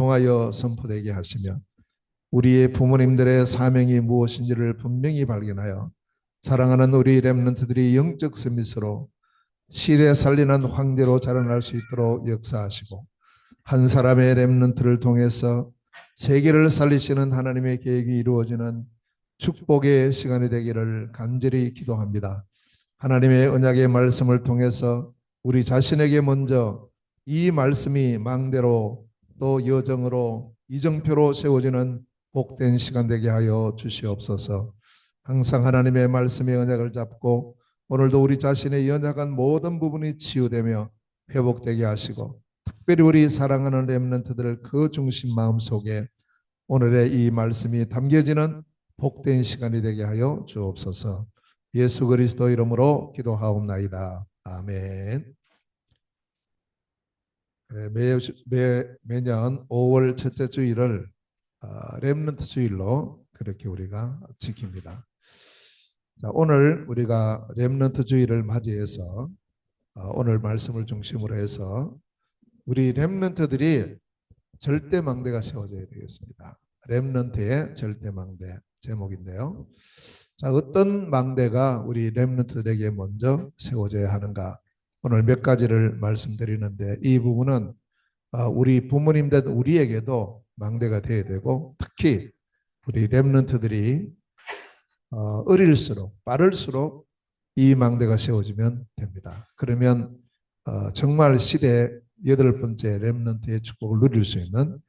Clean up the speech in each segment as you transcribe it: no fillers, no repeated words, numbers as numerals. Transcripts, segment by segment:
통하여 선포되게 하시며 우리의 부모님들의 사명이 무엇인지를 분명히 발견하여 사랑하는 우리 렘넌트들이 영적 서밋으로 시대 살리는 황제로 자라날 수 있도록 역사하시고 한 사람의 렘넌트를 통해서 세계를 살리시는 하나님의 계획이 이루어지는 축복의 시간이 되기를 간절히 기도합니다. 하나님의 언약의 말씀을 통해서 우리 자신에게 먼저 이 말씀이 망대로 또 여정으로 이정표로 세워지는 복된 시간 되게 하여 주시옵소서. 항상 하나님의 말씀의 언약을 잡고 오늘도 우리 자신의 연약한 모든 부분이 치유되며 회복되게 하시고 특별히 우리 사랑하는 렘넌트들 그 중심 마음속에 오늘의 이 말씀이 담겨지는 복된 시간이 되게 하여 주옵소서. 예수 그리스도 이름으로 기도하옵나이다. 아멘. 매년 5월 첫째 주일을 렘넌트 주일로 그렇게 우리가 지킵니다. 자, 오늘 우리가 렘넌트 주일을 맞이해서 오늘 말씀을 중심으로 해서 우리 렘넌트들이 절대망대가 세워져야 되겠습니다. 렘넌트의 절대망대 제목인데요. 자, 어떤 망대가 우리 렘넌트들에게 먼저 세워져야 하는가? 오늘 몇 가지를 말씀드리는데 이 부분은 우리 부모님들 우리에게도 망대가 되어야 되고 특히 우리 렘넌트들이 어릴수록 빠를수록 이 망대가 세워지면 됩니다. 그러면 정말 시대 8번째 렘넌트의 축복을 누릴 수 있는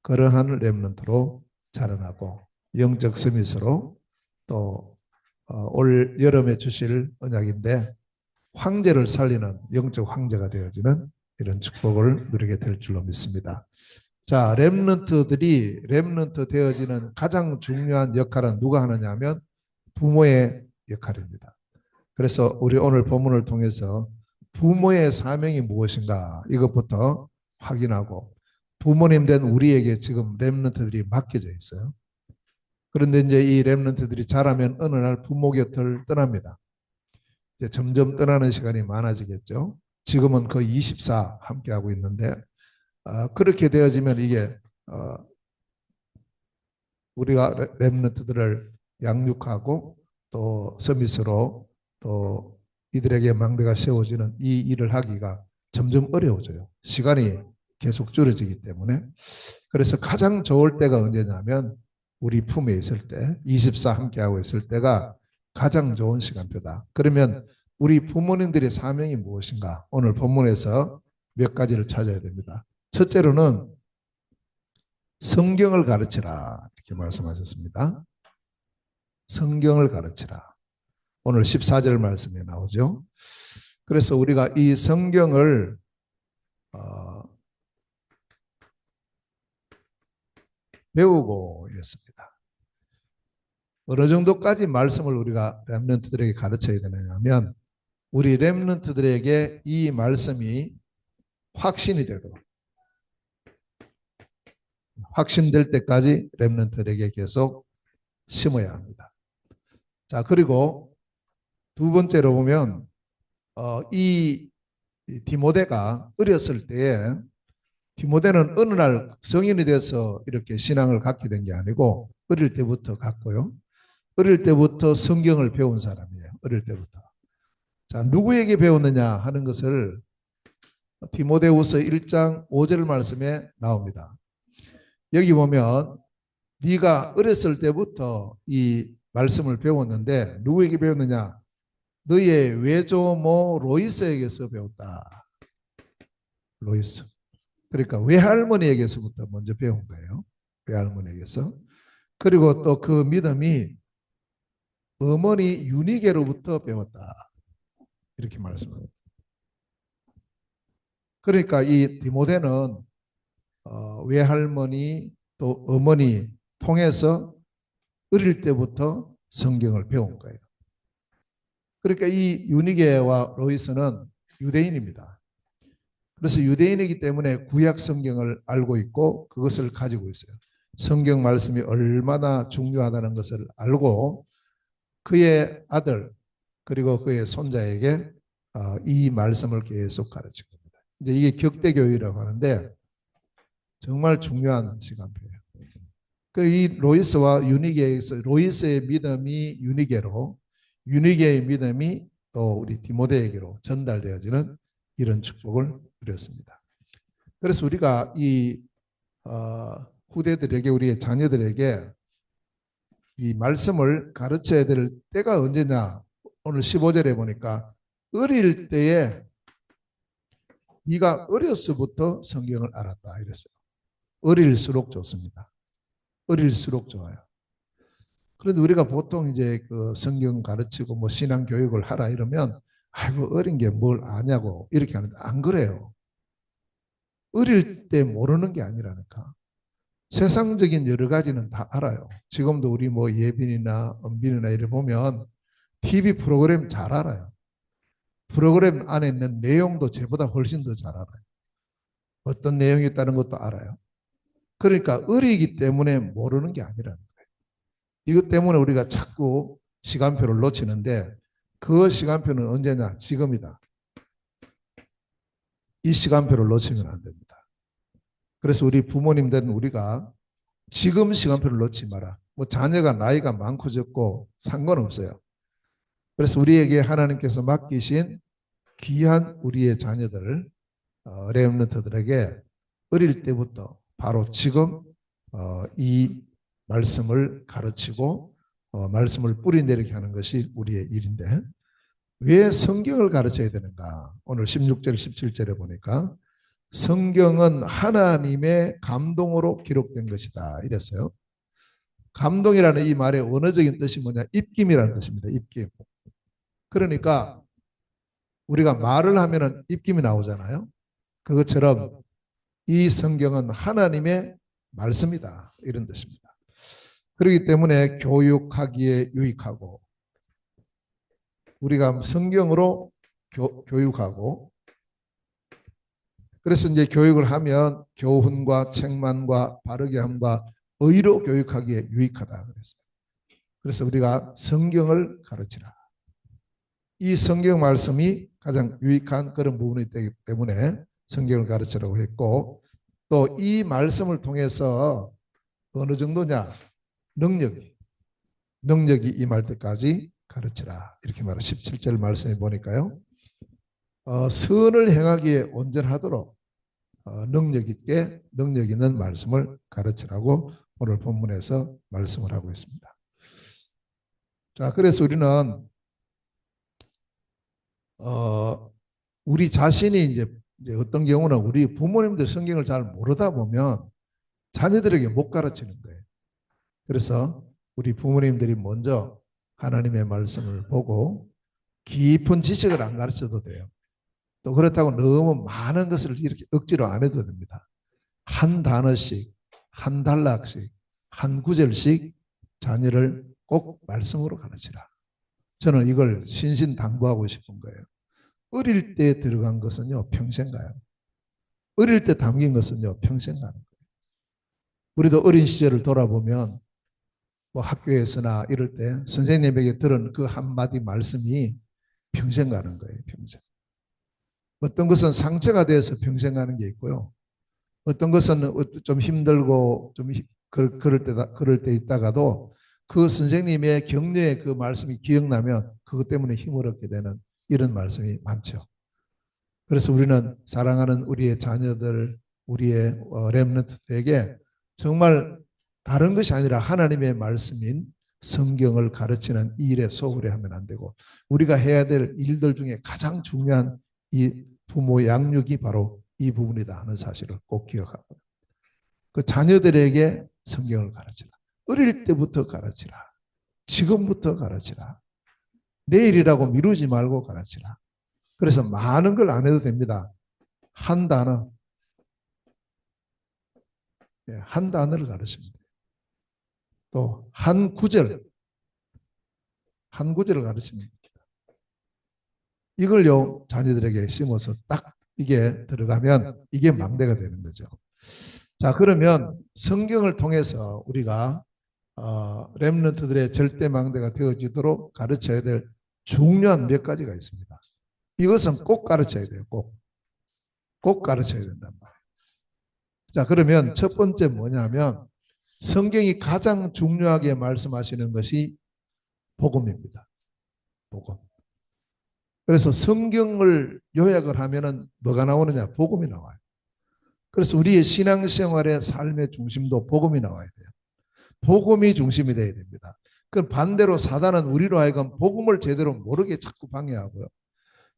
그러한 렘넌트로 자라나고 영적 서밋으로 또 올 여름에 주실 언약인데 황제를 살리는 영적 황제가 되어지는 이런 축복을 누리게 될 줄로 믿습니다. 자, 렘넌트들이 렘넌트 되어지는 가장 중요한 역할은 누가 하느냐 하면 부모의 역할입니다. 그래서 우리 오늘 본문을 통해서 부모의 사명이 무엇인가 이것부터 확인하고 부모님 된 우리에게 지금 렘넌트들이 맡겨져 있어요. 그런데 이제 이 렘넌트들이 자라면 어느 날 부모 곁을 떠납니다. 이제 점점 떠나는 시간이 많아지겠죠. 지금은 거의 24 함께하고 있는데 그렇게 되어지면 이게 우리가 렘넌트들을 양육하고 또 서밋으로 또 이들에게 망대가 세워지는 이 일을 하기가 점점 어려워져요. 시간이 계속 줄어지기 때문에. 그래서 가장 좋을 때가 언제냐면 우리 품에 있을 때 24 함께하고 있을 때가 가장 좋은 시간표다. 그러면 우리 부모님들의 사명이 무엇인가? 오늘 본문에서 몇 가지를 찾아야 됩니다. 첫째로는 성경을 가르치라 이렇게 말씀하셨습니다. 성경을 가르치라. 오늘 14절 말씀에 나오죠. 그래서 우리가 이 성경을 배우고 이랬습니다. 어느 정도까지 말씀을 우리가 렘넌트들에게 가르쳐야 되느냐 하면 우리 렘넌트들에게 이 말씀이 확신이 되도록 확신될 때까지 렘넌트들에게 계속 심어야 합니다. 자, 그리고 두 번째로 보면 이 디모데가 어렸을 때에 디모데는 어느 날 성인이 돼서 이렇게 신앙을 갖게 된 게 아니고 어릴 때부터 갖고요. 어릴 때부터 성경을 배운 사람이에요. 어릴 때부터. 자, 누구에게 배웠느냐 하는 것을 디모데후서 1장 5절 말씀에 나옵니다. 여기 보면 네가 어렸을 때부터 이 말씀을 배웠는데 누구에게 배웠느냐? 너의 외조모 로이스에게서 배웠다. 로이스. 그러니까 외할머니에게서부터 먼저 배운 거예요. 외할머니에게서. 그리고 또 그 믿음이 어머니 유니게로부터 배웠다. 이렇게 말씀합니다. 그러니까 이 디모데는 외할머니 또 어머니 통해서 어릴 때부터 성경을 배운 거예요. 그러니까 이 유니게와 로이스는 유대인입니다. 그래서 유대인이기 때문에 구약 성경을 알고 있고 그것을 가지고 있어요. 성경 말씀이 얼마나 중요하다는 것을 알고 그의 아들 그리고 그의 손자에게 이 말씀을 계속 가르친 겁니다. 이제 이게 격대교회라고 하는데 정말 중요한 시간표예요. 이 로이스와 유니게에서 로이스의 믿음이 유니게로, 유니게의 믿음이 또 우리 디모데에게로 전달되어지는 이런 축복을 누렸습니다. 그래서 우리가 이 후대들에게, 우리의 자녀들에게 이 말씀을 가르쳐야 될 때가 언제냐? 오늘 15절에 보니까 어릴 때에 네가 어려서부터 성경을 알았다 이랬어요. 어릴수록 좋습니다. 어릴수록 좋아요. 그런데 우리가 보통 이제 그 성경 가르치고 뭐 신앙 교육을 하라 이러면 아이고 어린 게 뭘 아냐고 이렇게 하는데 안 그래요. 어릴 때 모르는 게 아니라니까. 세상적인 여러 가지는 다 알아요. 지금도 우리 뭐 예빈이나 은빈이나 이래 보면 TV 프로그램 잘 알아요. 프로그램 안에 있는 내용도 저보다 훨씬 더 잘 알아요. 어떤 내용이 있다는 것도 알아요. 그러니까 어리기 때문에 모르는 게 아니라는 거예요. 이것 때문에 우리가 자꾸 시간표를 놓치는데 그 시간표는 언제냐? 지금이다. 이 시간표를 놓치면 안 됩니다. 그래서 우리 부모님들은 우리가 지금 시간표를 놓지 마라. 뭐 자녀가 나이가 많고 적고 상관없어요. 그래서 우리에게 하나님께서 맡기신 귀한 우리의 자녀들, 렘넌트들에게 어릴 때부터 바로 지금 이 말씀을 가르치고 말씀을 뿌리내리게 하는 것이 우리의 일인데 왜 성경을 가르쳐야 되는가? 오늘 16절, 17절에 보니까 성경은 하나님의 감동으로 기록된 것이다 이랬어요. 감동이라는 이 말의 원어적인 뜻이 뭐냐? 입김이라는 뜻입니다. 입김. 그러니까 우리가 말을 하면은 입김이 나오잖아요. 그것처럼 이 성경은 하나님의 말씀이다. 이런 뜻입니다. 그렇기 때문에 교육하기에 유익하고 우리가 성경으로 교육하고 그래서 이제 교육을 하면 교훈과 책망과 바르게 함과 의로 교육하기에 유익하다 그랬어요. 그래서 우리가 성경을 가르치라. 이 성경 말씀이 가장 유익한 그런 부분이 되기 때문에 성경을 가르치라고 했고 또 이 말씀을 통해서 어느 정도냐 능력이 임할 때까지 가르치라 이렇게 말해 17절 말씀에 보니까요. 선을 행하기에 온전하도록 능력 있는 말씀을 가르치라고 오늘 본문에서 말씀을 하고 있습니다. 자, 그래서 우리는 우리 자신이 이제 어떤 경우는 우리 부모님들 성경을 잘 모르다 보면 자녀들에게 못 가르치는 거예요. 그래서 우리 부모님들이 먼저 하나님의 말씀을 보고 깊은 지식을 안 가르쳐도 돼요. 또 그렇다고 너무 많은 것을 이렇게 억지로 안 해도 됩니다. 한 단어씩, 한 단락씩, 한 구절씩 자녀를 꼭 말씀으로 가르치라. 저는 이걸 신신당부하고 싶은 거예요. 어릴 때 들어간 것은요, 평생 가요. 어릴 때 담긴 것은요, 평생 가는 거예요. 우리도 어린 시절을 돌아보면 뭐 학교에서나 이럴 때 선생님에게 들은 그 한마디 말씀이 평생 가는 거예요, 평생. 어떤 것은 상처가 돼서 평생 가는 게 있고요. 어떤 것은 좀 힘들고 좀 그럴 때 있다가도 그 선생님의 격려의 그 말씀이 기억나면 그것 때문에 힘을 얻게 되는 이런 말씀이 많죠. 그래서 우리는 사랑하는 우리의 자녀들, 우리의 렘넌트들에게 정말 다른 것이 아니라 하나님의 말씀인 성경을 가르치는 이 일에 소홀히 하면 안 되고 우리가 해야 될 일들 중에 가장 중요한 이 부모 양육이 바로 이 부분이다 하는 사실을 꼭 기억하고 그 자녀들에게 성경을 가르치라. 어릴 때부터 가르치라. 지금부터 가르치라. 내일이라고 미루지 말고 가르치라. 그래서 많은 걸 안 해도 됩니다. 한 단어, 한 단어를 가르치면 돼요. 또 한 구절을 가르치면 됩니다. 이걸요 자녀들에게 심어서 딱 이게 들어가면 이게 망대가 되는 거죠. 자, 그러면 성경을 통해서 우리가 렘넌트들의 절대 망대가 되어지도록 가르쳐야 될 중요한 몇 가지가 있습니다. 이것은 꼭 가르쳐야 돼요. 꼭 가르쳐야 된단 말이에요. 자, 그러면 첫 번째 뭐냐면 성경이 가장 중요하게 말씀하시는 것이 복음입니다. 복음. 그래서 성경을 요약을 하면은 뭐가 나오느냐? 복음이 나와요. 그래서 우리의 신앙생활의 삶의 중심도 복음이 나와야 돼요. 복음이 중심이 돼야 됩니다. 그 반대로 사단은 우리로 하여금 복음을 제대로 모르게 자꾸 방해하고요.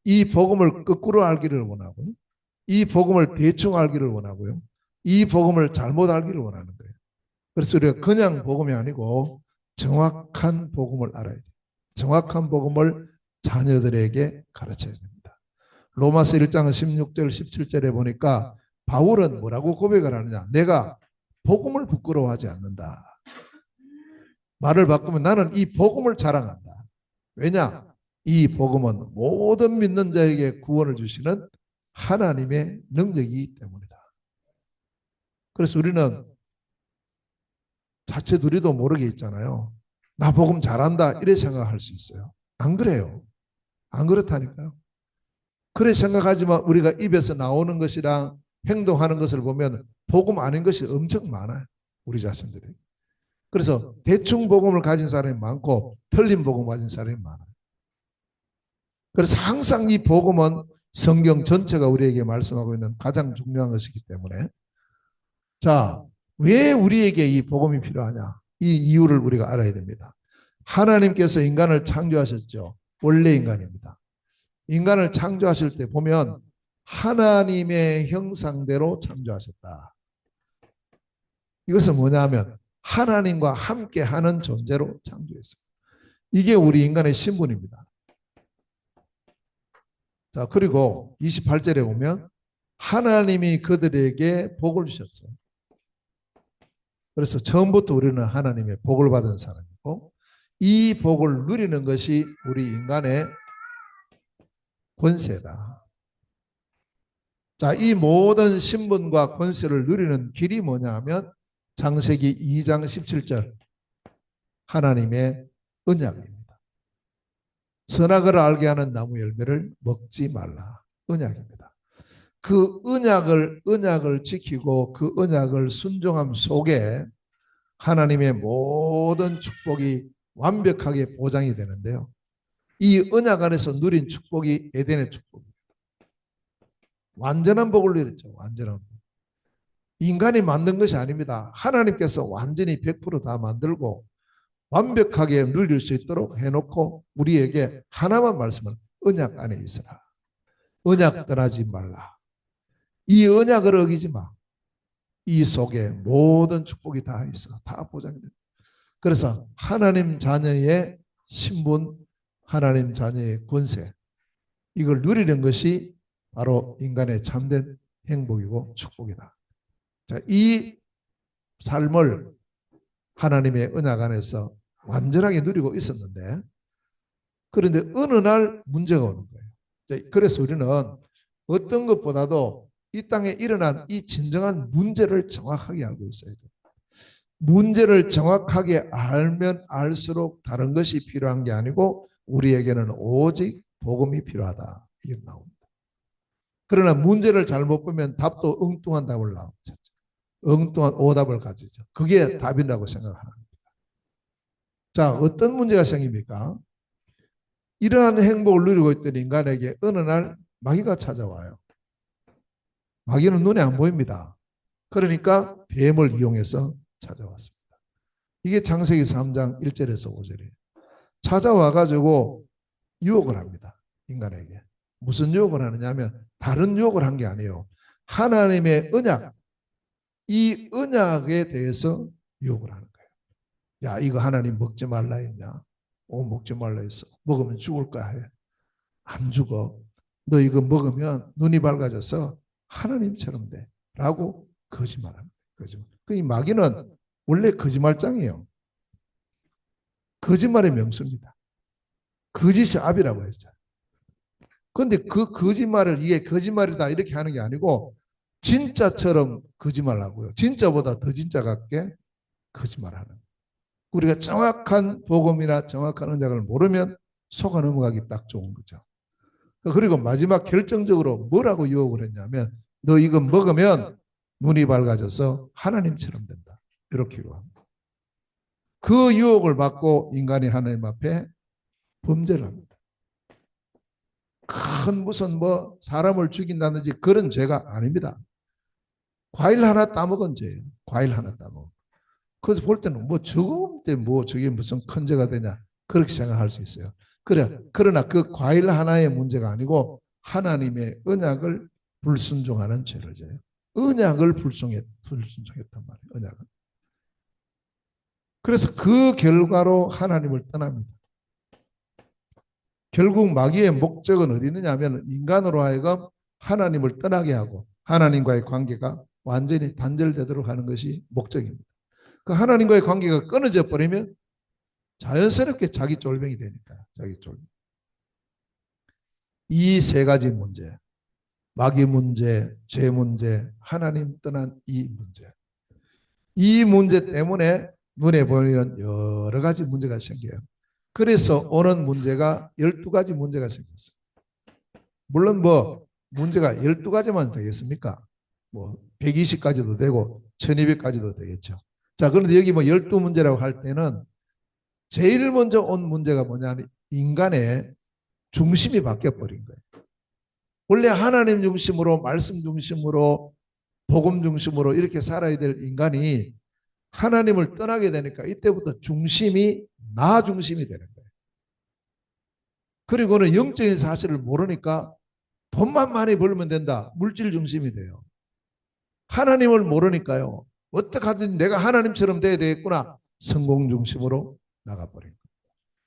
이 복음을 거꾸로 알기를 원하고요. 이 복음을 대충 알기를 원하고요. 이 복음을 잘못 알기를 원하는 거예요. 그래서 우리가 그냥 복음이 아니고 정확한 복음을 알아야 돼요. 정확한 복음을 자녀들에게 가르쳐야 됩니다. 로마서 1장 16절 17절에 보니까 바울은 뭐라고 고백을 하느냐? 내가 복음을 부끄러워하지 않는다. 말을 바꾸면 나는 이 복음을 자랑한다. 왜냐? 이 복음은 모든 믿는 자에게 구원을 주시는 하나님의 능력이기 때문이다. 그래서 우리는 자체 둘이도 모르게 있잖아요. 나 복음 잘한다 이래 생각할 수 있어요. 안 그래요. 안 그렇다니까요. 그래 생각하지만 우리가 입에서 나오는 것이랑 행동하는 것을 보면 복음 아닌 것이 엄청 많아요. 우리 자신들이. 그래서 대충 복음을 가진 사람이 많고 틀린 복음 가진 사람이 많아요. 그래서 항상 이 복음은 성경 전체가 우리에게 말씀하고 있는 가장 중요한 것이기 때문에 자, 왜 우리에게 이 복음이 필요하냐? 이 이유를 우리가 알아야 됩니다. 하나님께서 인간을 창조하셨죠. 원래 인간입니다. 인간을 창조하실 때 보면 하나님의 형상대로 창조하셨다. 이것은 뭐냐면 하나님과 함께하는 존재로 창조했어요. 이게 우리 인간의 신분입니다. 자, 그리고 28절에 보면 하나님이 그들에게 복을 주셨어요. 그래서 처음부터 우리는 하나님의 복을 받은 사람이고 이 복을 누리는 것이 우리 인간의 권세다. 자, 이 모든 신분과 권세를 누리는 길이 뭐냐 하면 창세기 2장 17절 하나님의 언약입니다. 선악을 알게 하는 나무 열매를 먹지 말라. 언약입니다. 그 언약을 지키고 그 언약을 순종함 속에 하나님의 모든 축복이 완벽하게 보장이 되는데요. 이 언약 안에서 누린 축복이 에덴의 축복입니다. 완전한 복을 누렸죠. 완전한 복. 인간이 만든 것이 아닙니다. 하나님께서 완전히 100%다 만들고 완벽하게 누릴 수 있도록 해놓고 우리에게 하나만 말씀은 언약 안에 있어라. 언약 떠나지 말라. 이 언약을 어기지 마. 이 속에 모든 축복이 다 있어. 다 보장돼. 그래서 하나님 자녀의 신분, 하나님 자녀의 권세 이걸 누리는 것이 바로 인간의 참된 행복이고 축복이다. 자, 이 삶을 하나님의 언약 안에서 완전하게 누리고 있었는데 그런데 어느 날 문제가 오는 거예요. 그래서 우리는 어떤 것보다도 이 땅에 일어난 이 진정한 문제를 정확하게 알고 있어야 돼요. 문제를 정확하게 알면 알수록 다른 것이 필요한 게 아니고 우리에게는 오직 복음이 필요하다. 이게 나옵니다. 그러나 문제를 잘못 보면 답도 엉뚱한 답을 나오죠. 엉뚱한 오답을 가지죠. 그게 답이라고 생각하는 겁니다. 자, 어떤 문제가 생깁니까? 이러한 행복을 누리고 있던 인간에게 어느 날 마귀가 찾아와요. 마귀는 눈에 안 보입니다. 그러니까 뱀을 이용해서 찾아왔습니다. 이게 창세기 3장 1절에서 5절이에요. 찾아와가지고 유혹을 합니다. 인간에게. 무슨 유혹을 하느냐 하면 다른 유혹을 한 게 아니에요. 하나님의 언약, 이 언약에 대해서 유혹을 하는 거예요. 야, 이거 하나님 먹지 말라 했냐? 먹지 말라 했어. 먹으면 죽을 거야 해. 안 죽어. 너 이거 먹으면 눈이 밝아져서 하나님처럼 돼. 라고 거짓말합니다. 거짓말. 이 마귀는 원래 거짓말장이에요. 거짓말의 명수입니다. 거짓의 압이라고 했죠. 그런데 그 거짓말을 이게 거짓말이다 이렇게 하는 게 아니고 진짜처럼 거짓말하고요. 진짜보다 더 진짜 같게 거짓말하는. 우리가 정확한 복음이나 정확한 언약을 모르면 속아 넘어가기 딱 좋은 거죠. 그리고 마지막 결정적으로 뭐라고 유혹을 했냐면 너 이거 먹으면 눈이 밝아져서 하나님처럼 된다. 이렇게 요합니다. 그 유혹을 받고 인간이 하나님 앞에 범죄를 합니다. 큰 무슨 뭐 사람을 죽인다든지 그런 죄가 아닙니다. 과일 하나 따먹은 죄예요. 과일 하나 따먹은. 그래서 볼 때는 뭐 저거 뭐 저게 무슨 큰 죄가 되냐 그렇게 생각할 수 있어요. 그러나 그 과일 하나의 문제가 아니고 하나님의 언약을 불순종하는 죄를 져요. 언약을 불순종했단 말이에요. 언약을. 그래서 그 결과로 하나님을 떠납니다. 결국 마귀의 목적은 어디 있느냐 하면 인간으로 하여금 하나님을 떠나게 하고 하나님과의 관계가 완전히 단절되도록 하는 것이 목적입니다. 그 하나님과의 관계가 끊어져 버리면 자연스럽게 자기 쫄병이 되니까 자기 쫄병. 이 세 가지 문제, 마귀 문제, 죄 문제, 하나님 떠난 이 문제. 이 문제 때문에 눈에 보이는 여러 가지 문제가 생겨요. 그래서 오는 문제가 12가지 문제가 생겼어요. 물론 뭐 문제가 12가지만 되겠습니까? 뭐 120가지도 되고 1200가지도 되겠죠. 자, 그런데 여기 뭐 12문제라고 할 때는 제일 먼저 온 문제가 뭐냐면 인간의 중심이 바뀌어버린 거예요. 원래 하나님 중심으로 말씀 중심으로 복음 중심으로 이렇게 살아야 될 인간이 하나님을 떠나게 되니까 이때부터 중심이 나 중심이 되는 거예요. 그리고는 영적인 사실을 모르니까 돈만 많이 벌면 된다. 물질 중심이 돼요. 하나님을 모르니까요. 어떻게 하든 내가 하나님처럼 돼야 되겠구나. 성공 중심으로 나가버린 거예요.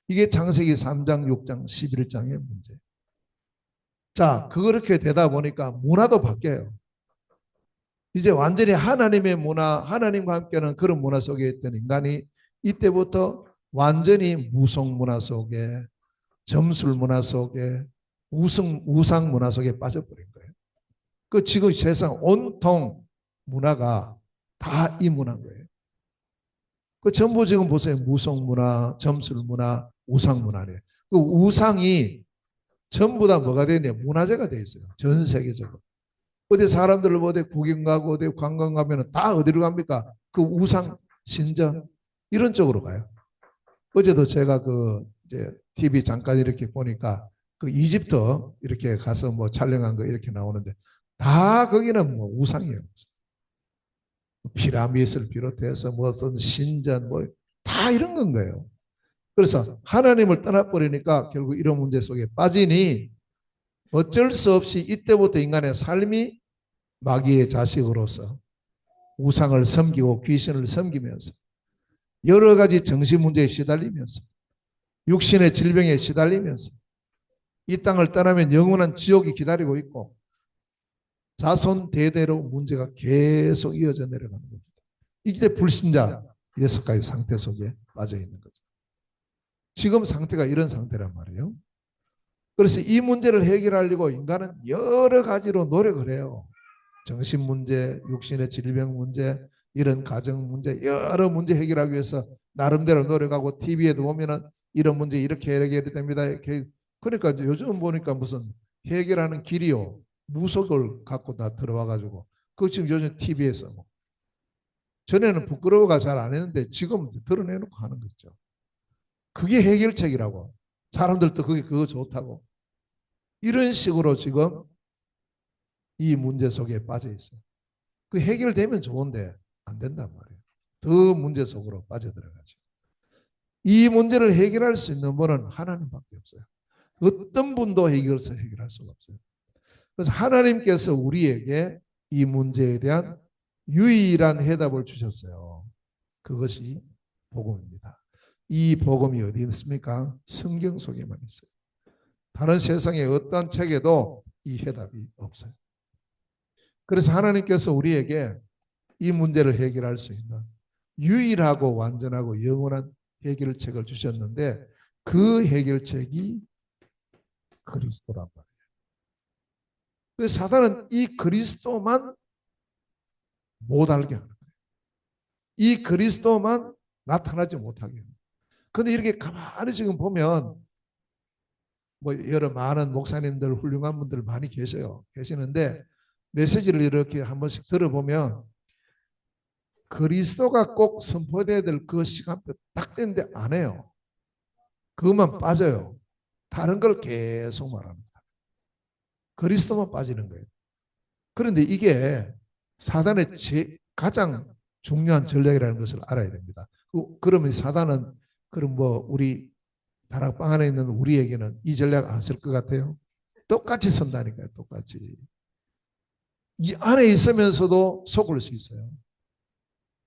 이게 창세기 3장, 6장, 11장의 문제. 자, 그렇게 되다 보니까 문화도 바뀌어요. 이제 완전히 하나님의 문화, 하나님과 함께하는 그런 문화 속에 있던 인간이 이때부터 완전히 무속 문화 속에, 점술 문화 속에, 우상 문화 속에 빠져버린 거예요. 그 지금 세상 온통 문화가 다 이 문화인 거예요. 그 전부 지금 보세요. 무속 문화, 점술 문화, 우상 문화래. 그 우상이 전부 다 뭐가 되냐? 문화재가 돼 있어요. 전 세계적으로. 어디 사람들을 어디 구경 가고 어디 관광 가면 다 어디로 갑니까? 그 우상 신전 이런 쪽으로 가요. 어제도 제가 그 이제 TV 잠깐 이렇게 보니까 그 이집트 이렇게 가서 뭐 촬영한 거 이렇게 나오는데 다 거기는 뭐 우상이에요. 피라미드를 비롯해서 무슨 신전 뭐 다 이런 건 거예요. 그래서 하나님을 떠나버리니까 결국 이런 문제 속에 빠지니 어쩔 수 없이 이때부터 인간의 삶이 마귀의 자식으로서 우상을 섬기고 귀신을 섬기면서 여러 가지 정신 문제에 시달리면서 육신의 질병에 시달리면서 이 땅을 떠나면 영원한 지옥이 기다리고 있고 자손 대대로 문제가 계속 이어져 내려가는 겁니다. 이게 불신자 6가지 상태 속에 빠져 있는 거죠. 지금 상태가 이런 상태란 말이에요. 그래서 이 문제를 해결하려고 인간은 여러 가지로 노력을 해요. 정신 문제, 육신의 질병 문제, 이런 가정 문제, 여러 문제 해결하기 위해서 나름대로 노력하고 TV에도 보면은 이런 문제 이렇게 해결이 됩니다. 그러니까 요즘 보니까 무슨 해결하는 길이요. 무속을 갖고 다 들어와 가지고 그 지금 요즘 TV에서 전에는 부끄러워가 잘 안 했는데 지금 드러내놓고 하는 거죠. 그게 해결책이라고. 사람들도 그거 좋다고. 이런 식으로 지금 이 문제 속에 빠져 있어요. 그 해결되면 좋은데 안 된단 말이에요. 더 문제 속으로 빠져들어가죠. 이 문제를 해결할 수 있는 분은 하나님밖에 없어요. 어떤 분도 해결할 수가 없어요. 그래서 하나님께서 우리에게 이 문제에 대한 유일한 해답을 주셨어요. 그것이 복음입니다. 이 복음이 어디 있습니까? 성경 속에만 있어요. 다른 세상의 어떤 책에도 이 해답이 없어요. 그래서 하나님께서 우리에게 이 문제를 해결할 수 있는 유일하고 완전하고 영원한 해결책을 주셨는데 그 해결책이 그리스도란 말이에요. 그래서 사단은 이 그리스도만 못 알게 하는 거예요. 이 그리스도만 나타나지 못하게 해요. 근데 이렇게 가만히 지금 보면 뭐 여러 많은 목사님들 훌륭한 분들 많이 계시는데 메시지를 이렇게 한 번씩 들어보면 그리스도가 꼭 선포돼야 될 그 시간표 딱 되는데 안 해요. 그것만 빠져요. 다른 걸 계속 말합니다. 그리스도만 빠지는 거예요. 그런데 이게 사단의 가장 중요한 전략이라는 것을 알아야 됩니다. 그러면 사단은 그럼 뭐 우리 다락방 안에 있는 우리에게는 이 전략 안 쓸 것 같아요? 똑같이 선다니까요. 똑같이. 이 안에 있으면서도 속을 수 있어요.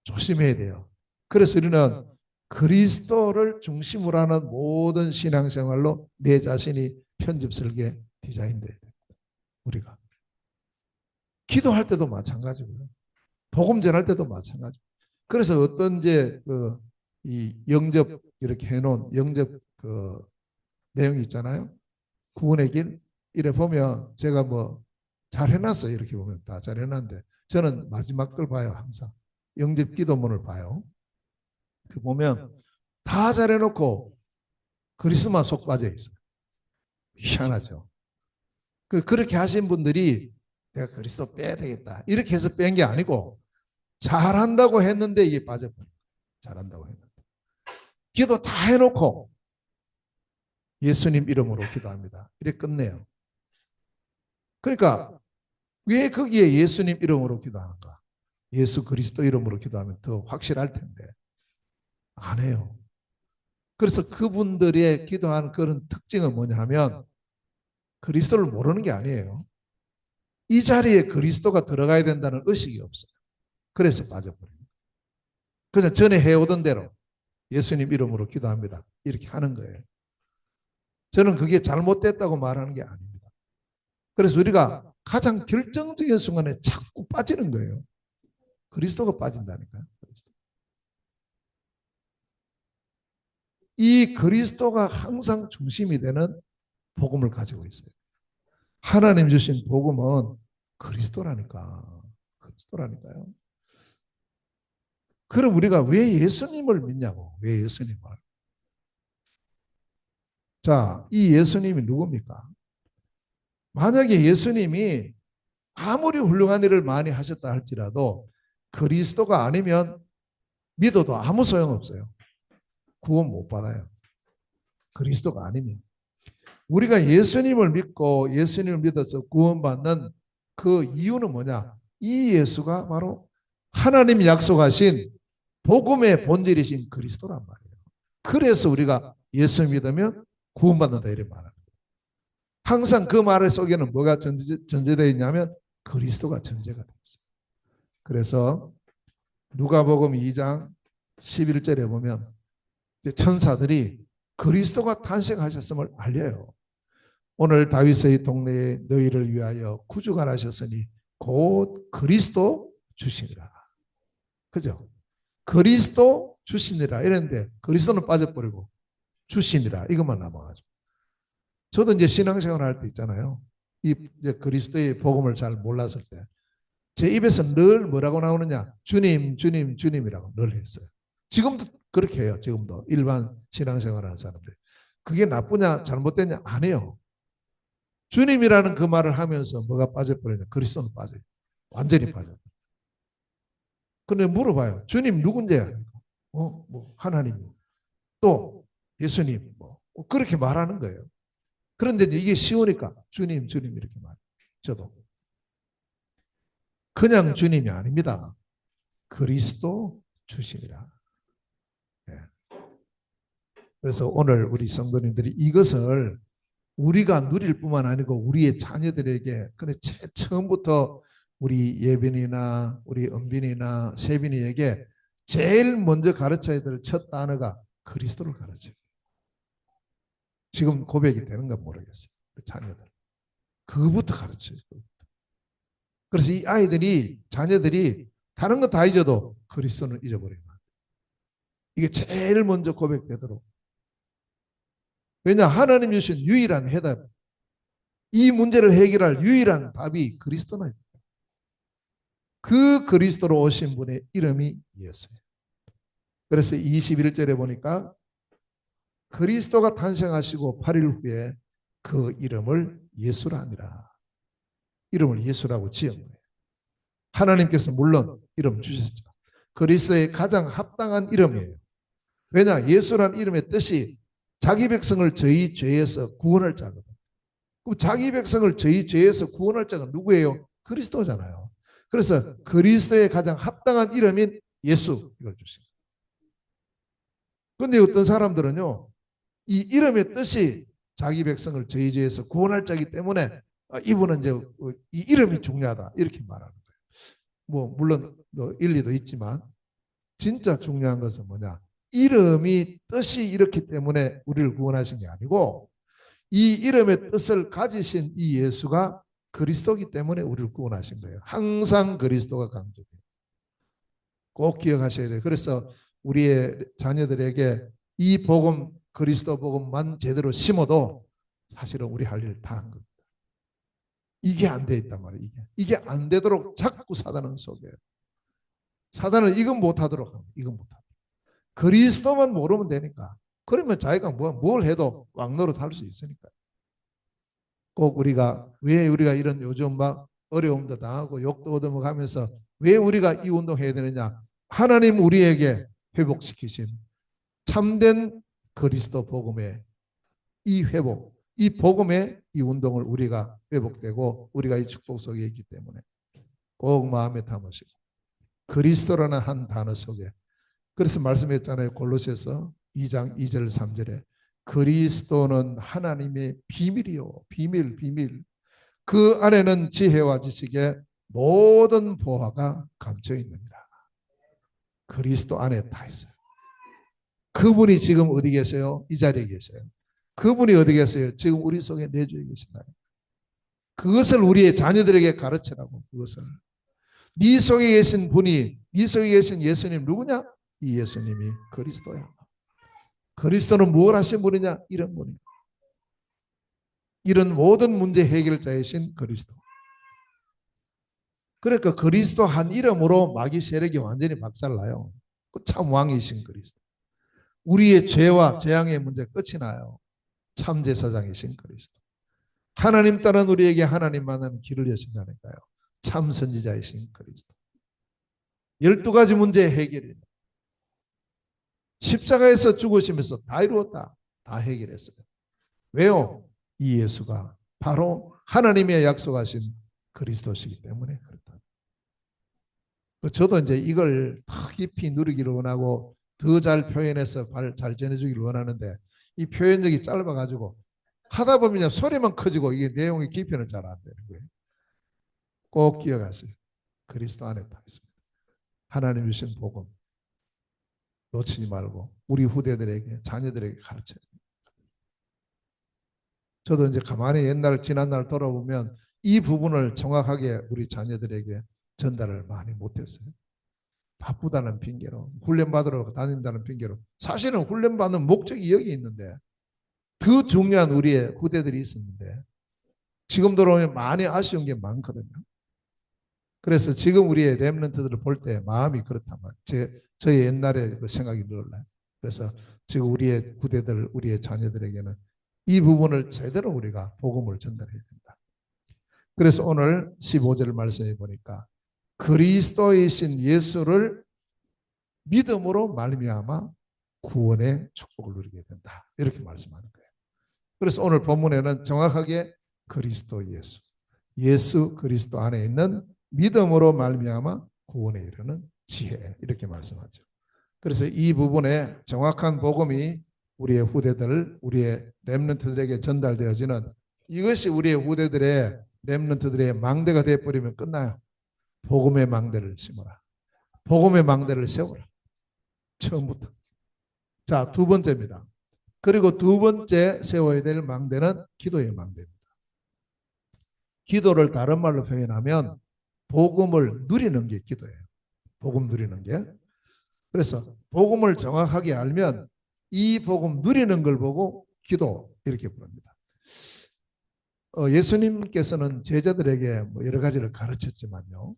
조심해야 돼요. 그래서 우리는 그리스도를 중심으로 하는 모든 신앙생활로 내 자신이 편집 설계 디자인돼야 돼요. 우리가. 기도할 때도 마찬가지고요. 복음 전할 때도 마찬가지. 그래서 어떤 이제 이 영접 이렇게 해놓은 영접 내용이 있잖아요. 구원의 길 이래 보면 제가 뭐 잘 해놨어요. 이렇게 보면 다 잘 해놨는데 저는 마지막 걸 봐요. 항상 영접 기도문을 봐요. 그 보면 다 잘 해놓고 그리스도만 속 빠져 있어요. 희한하죠. 그렇게 하신 분들이 내가 그리스도 빼야 되겠다 이렇게 해서 뺀 게 아니고 잘한다고 했는데 이게 빠져버려요. 잘한다고 했는데 기도 다 해놓고 예수님 이름으로 기도합니다. 이렇게 끝내요. 그러니까 왜 거기에 예수님 이름으로 기도하는가? 예수 그리스도 이름으로 기도하면 더 확실할 텐데 안 해요. 그래서 그분들의 기도하는 그런 특징은 뭐냐 하면 그리스도를 모르는 게 아니에요. 이 자리에 그리스도가 들어가야 된다는 의식이 없어요. 그래서 빠져버려요. 그냥 전에 해오던 대로 예수님 이름으로 기도합니다. 이렇게 하는 거예요. 저는 그게 잘못됐다고 말하는 게 아닙니다. 그래서 우리가 가장 결정적인 순간에 자꾸 빠지는 거예요. 그리스도가 빠진다니까요. 이 그리스도가 항상 중심이 되는 복음을 가지고 있어요. 하나님 주신 복음은 그리스도라니까. 그리스도라니까요. 그럼 우리가 왜 예수님을 믿냐고. 왜 예수님을. 자, 이 예수님이 누굽니까? 만약에 예수님이 아무리 훌륭한 일을 많이 하셨다 할지라도 그리스도가 아니면 믿어도 아무 소용없어요. 구원 못 받아요. 그리스도가 아니면. 우리가 예수님을 믿고 예수님을 믿어서 구원받는 그 이유는 뭐냐? 이 예수가 바로 하나님이 약속하신 복음의 본질이신 그리스도란 말이에요. 그래서 우리가 예수 믿으면 구원받는다 이렇게 말합니다. 항상 그 말 속에는 뭐가 전제되어 있냐면 그리스도가 전제가 되어 있어요. 그래서 누가복음 2장 11절에 보면 천사들이 그리스도가 탄생하셨음을 알려요. 오늘 다윗의 동네에 너희를 위하여 구주가 나셨으니 곧 그리스도 주시니라. 그죠? 그리스도 주시니라 이랬는데 그리스도는 빠져버리고 주시니라 이것만 남아가지고. 저도 이제 신앙생활 할 때 있잖아요. 이제 그리스도의 복음을 잘 몰랐을 때 제 입에서 늘 뭐라고 나오느냐? 주님, 주님, 주님이라고 늘 했어요. 지금도 그렇게 해요. 지금도 일반 신앙생활 하는 사람들. 그게 나쁘냐 잘못됐냐 안 해요. 주님이라는 그 말을 하면서 뭐가 빠져버리냐? 그리스도는 빠져요. 완전히 빠져요. 근데 물어봐요. 주님 누군지? 뭐 하나님, 또 예수님, 뭐 그렇게 말하는 거예요. 그런데 이게 쉬우니까 주님, 주님 이렇게 말해요. 저도 그냥 주님이 아닙니다. 그리스도 주시니라. 네. 그래서 오늘 우리 성도님들이 이것을 우리가 누릴 뿐만 아니고 우리의 자녀들에게 그래 처음부터 우리 예빈이나 우리 은빈이나 세빈이에게 제일 먼저 가르쳐야 될 첫 단어가 그리스도를 가르쳐요. 지금 고백이 되는가 모르겠어요. 자녀들. 그부터 가르쳐요. 그래서 이 아이들이 자녀들이 다른 거 다 잊어도 그리스도는 잊어버리면 이게 제일 먼저 고백되도록. 왜냐 하나님 주신 유일한 해답, 이 문제를 해결할 유일한 답이 그리스도는 그 그리스도로 오신 분의 이름이 예수예요. 그래서 21절에 보니까 그리스도가 탄생하시고 8일 후에 그 이름을 예수라 하니라. 이름을 예수라고 지은 거예요. 하나님께서 물론 이름 주셨죠. 그리스도의 가장 합당한 이름이에요. 왜냐? 예수란 이름의 뜻이 자기 백성을 저희 죄에서 구원할 자거든. 그럼 자기 백성을 저희 죄에서 구원할 자가 누구예요? 그리스도잖아요. 그래서 그리스도의 가장 합당한 이름인 예수 이걸 주신 거예요. 그런데 어떤 사람들은요, 이 이름의 뜻이 자기 백성을 저희 죄에서 구원할 자이기 때문에 이분은 이제 이 이름이 중요하다 이렇게 말하는 거예요. 뭐 물론 일리도 있지만 진짜 중요한 것은 뭐냐? 이름이 뜻이 이렇기 때문에 우리를 구원하신 게 아니고 이 이름의 뜻을 가지신 이 예수가 그리스도이기 때문에 우리를 구원하신 거예요. 항상 그리스도가 강조돼요. 꼭 기억하셔야 돼요. 그래서 우리의 자녀들에게 이 복음, 그리스도 복음만 제대로 심어도 사실은 우리 할 일 다 한 겁니다. 이게 안 돼 있단 말이에요. 이게 안 되도록 자꾸 사단은 속여요. 사단은 이건 못하도록 합니다. 이건 못하도록. 그리스도만 모르면 되니까. 그러면 자기가 뭘 해도 왕노릇 할 수 있으니까. 꼭 우리가 왜 우리가 이런 요즘 막 어려움도 당하고 욕도 얻어먹으면서 왜 우리가 이 운동해야 되느냐? 하나님 우리에게 회복시키신 참된 그리스도 복음의 이 회복, 이 복음의 이 운동을 우리가 회복되고 우리가 이 축복 속에 있기 때문에 꼭 마음에 담으시고 그리스도라는 한 단어 속에 그래서 말씀했잖아요. 골로새서 2장 2절 3절에 그리스도는 하나님의 비밀이요. 비밀. 그 안에는 지혜와 지식의 모든 보화가 감춰 있느니라. 그리스도 안에 다 있어요. 그분이 지금 어디 계세요? 이 자리에 계세요. 그분이 어디 계세요? 지금 우리 속에 내주에 계신다. 그것을 우리의 자녀들에게 가르치라고. 그것을. 네 속에 계신 분이, 네 속에 계신 예수님 누구냐? 이 예수님이 그리스도야. 그리스도는 무엇 하신 분이냐? 이런 분이에요. 이런 모든 문제 해결자이신 그리스도. 그러니까 그리스도 한 이름으로 마귀 세력이 완전히 박살나요. 참 왕이신 그리스도. 우리의 죄와 재앙의 문제 끝이 나요. 참 제사장이신 그리스도. 하나님 따른 우리에게 하나님만은 길을 여신다니까요. 참 선지자이신 그리스도. 12가지 문제의 해결이에요. 십자가에서 죽으시면서 다 이루었다. 다 해결했어요. 왜요? 이 예수가 바로 하나님의 약속하신 그리스도시기 때문에 그렇다. 저도 이제 이걸 더 깊이 누리기를 원하고 더 잘 표현해서 잘 전해주기를 원하는데 이 표현력이 짧아가지고 하다 보면 소리만 커지고 이게 내용의 깊이는 잘 안 되는 거예요. 꼭 기억하세요. 그리스도 안에 다 있습니다. 하나님 주신 복음 놓치지 말고 우리 후대들에게 자녀들에게 가르쳐야 됩니다. 저도 이제 가만히 옛날 지난날 돌아보면 이 부분을 정확하게 우리 자녀들에게 전달을 많이 못했어요. 바쁘다는 핑계로 훈련받으러 다닌다는 핑계로 사실은 훈련받는 목적이 여기 있는데 더 중요한 우리의 후대들이 있었는데 지금 들어오면 많이 아쉬운 게 많거든요. 그래서 지금 우리의 렘넌트들을 볼 때 마음이 그렇단 말이에요. 저의 옛날에 그 생각이 늘어나요. 그래서 지금 우리의 후대들, 우리의 자녀들에게는 이 부분을 제대로 우리가 복음을 전달해야 된다. 그래서 오늘 15절 말씀해 보니까 그리스도이신 예수를 믿음으로 말미암아 구원의 축복을 누리게 된다. 이렇게 말씀하는 거예요. 그래서 오늘 본문에는 정확하게 그리스도 예수, 예수 그리스도 안에 있는 믿음으로 말미암아 구원에 이르는 지혜 이렇게 말씀하죠. 그래서 이 부분에 정확한 복음이 우리의 후대들, 우리의 렘넌트들에게 전달되어지는 이것이 우리의 후대들의 렘넌트들의 망대가 되어버리면 끝나요. 복음의 망대를 심어라. 복음의 망대를 세워라. 처음부터. 자, 두 번째입니다. 그리고 두 번째 세워야 될 망대는 기도의 망대입니다. 기도를 다른 말로 표현하면 복음을 누리는 게 기도예요. 복음 누리는 게. 그래서 복음을 정확하게 알면 이 복음 누리는 걸 보고 기도 이렇게 부릅니다. 예수님께서는 제자들에게 뭐 여러 가지를 가르쳤지만요.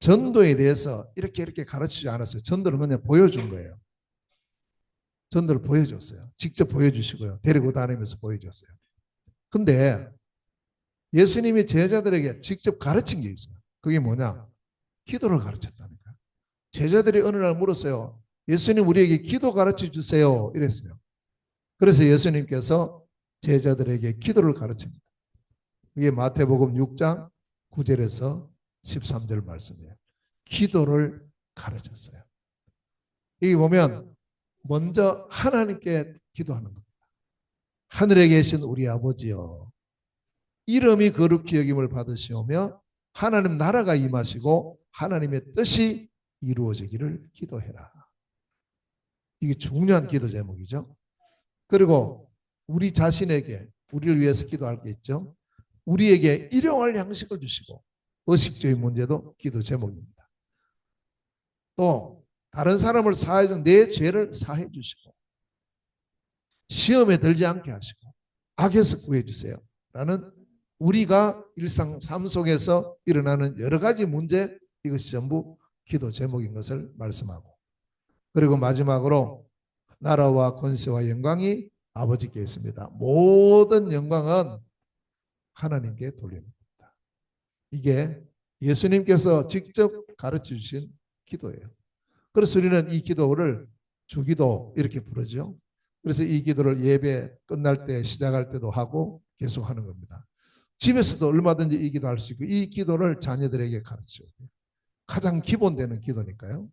전도에 대해서 이렇게 가르치지 않았어요. 전도를 그냥 보여준 거예요. 전도를 보여줬어요. 직접 보여주시고요. 데리고 다니면서 보여줬어요. 근데 예수님이 제자들에게 직접 가르친 게 있어요. 그게 뭐냐? 기도를 가르쳤다니까. 제자들이 어느 날 물었어요. 예수님 우리에게 기도 가르쳐 주세요. 이랬어요. 그래서 예수님께서 제자들에게 기도를 가르칩니다. 이게 마태복음 6장 9절에서 13절 말씀이에요. 기도를 가르쳤어요. 여기 보면 먼저 하나님께 기도하는 겁니다. 하늘에 계신 우리 아버지여, 이름이 거룩히 여김을 받으시오며 하나님 나라가 임하시고 하나님의 뜻이 이루어지기를 기도해라. 이게 중요한 기도 제목이죠. 그리고 우리 자신에게, 우리를 위해서 기도할 게 있죠. 우리에게 일용할 양식을 주시고, 의식주의 문제도 기도 제목입니다. 또 다른 사람을 사해 준 내 죄를 사해 주시고, 시험에 들지 않게 하시고, 악에서 구해 주세요 라는 우리가 일상 삶 속에서 일어나는 여러 가지 문제, 이것이 전부 기도 제목인 것을 말씀하고, 그리고 마지막으로 나라와 권세와 영광이 아버지께 있습니다. 모든 영광은 하나님께 돌리는 겁니다. 이게 예수님께서 직접 가르쳐 주신 기도예요. 그래서 우리는 이 기도를 주기도 이렇게 부르죠. 그래서 이 기도를 예배 끝날 때, 시작할 때도 하고 계속 하는 겁니다. 집에서도 얼마든지 이 기도할 수 있고, 이 기도를 자녀들에게 가르쳐요. 가장 기본되는 기도니까요.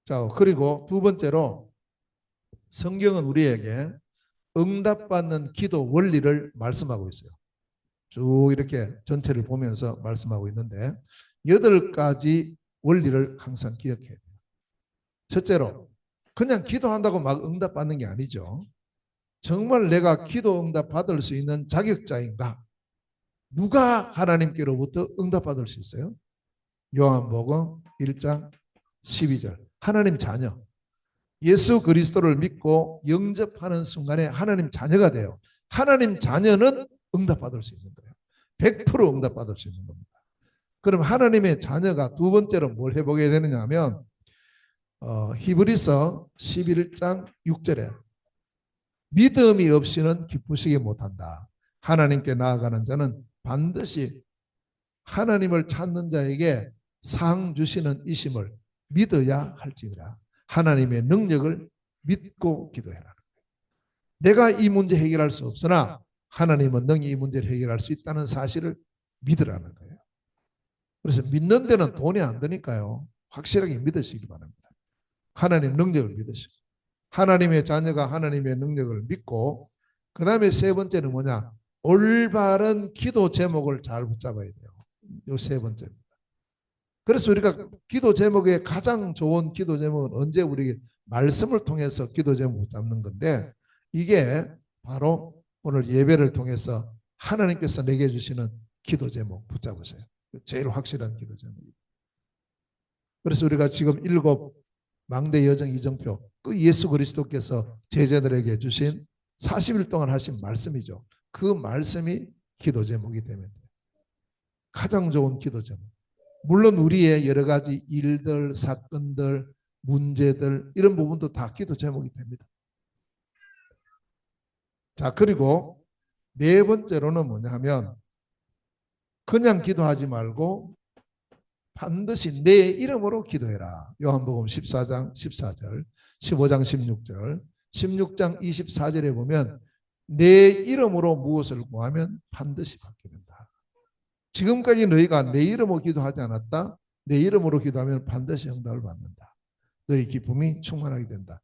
자, 그리고 두 번째로 성경은 우리에게 응답받는 기도 원리를 말씀하고 있어요. 쭉 이렇게 전체를 보면서 말씀하고 있는데 8가지 원리를 항상 기억해야 돼요. 첫째로, 그냥 기도한다고 막 응답받는 게 아니죠. 정말 내가 기도 응답 받을 수 있는 자격자인가? 누가 하나님께로부터 응답받을 수 있어요? 요한복음 1장 12절. 하나님 자녀. 예수 그리스도를 믿고 영접하는 순간에 하나님 자녀가 돼요. 하나님 자녀는 응답받을 수 있는 거예요. 100% 응답받을 수 있는 겁니다. 그럼 하나님의 자녀가 두 번째로 뭘 해보게 되느냐 하면 히브리서 11장 6절에 믿음이 없이는 기쁘시게 못한다. 하나님께 나아가는 자는 반드시 하나님을 찾는 자에게 상 주시는 이심을 믿어야 할지니라. 하나님의 능력을 믿고 기도해라. 내가 이 문제 해결할 수 없으나 하나님은 능히 이 문제를 해결할 수 있다는 사실을 믿으라는 거예요. 그래서 믿는 데는 돈이 안 드니까요. 확실하게 믿으시기 바랍니다. 하나님 능력을 믿으시고, 하나님의 자녀가 하나님의 능력을 믿고, 그 다음에 세 번째는 뭐냐? 올바른 기도 제목을 잘 붙잡아야 돼요. 요 세 번째입니다. 그래서 우리가 기도 제목의 가장 좋은 기도 제목은 언제? 우리 말씀을 통해서 기도 제목 붙잡는 건데, 이게 바로 오늘 예배를 통해서 하나님께서 내게 주시는 기도 제목 붙잡으세요. 제일 확실한 기도 제목입니다. 그래서 우리가 지금 7 망대 여정 이정표, 그 예수 그리스도께서 제자들에게 주신 40일 동안 하신 말씀이죠. 그 말씀이 기도 제목이 되면 돼요. 가장 좋은 기도 제목. 물론 우리의 여러 가지 일들, 사건들, 문제들 이런 부분도 다 기도 제목이 됩니다. 자, 그리고 네 번째로는 뭐냐 하면 그냥 기도하지 말고 반드시 내 이름으로 기도해라. 요한복음 14장 14절, 15장 16절, 16장 24절에 보면 내 이름으로 무엇을 구하면 반드시 받게 된다. 지금까지 너희가 내 이름으로 기도하지 않았다. 내 이름으로 기도하면 반드시 응답을 받는다. 너희 기쁨이 충만하게 된다.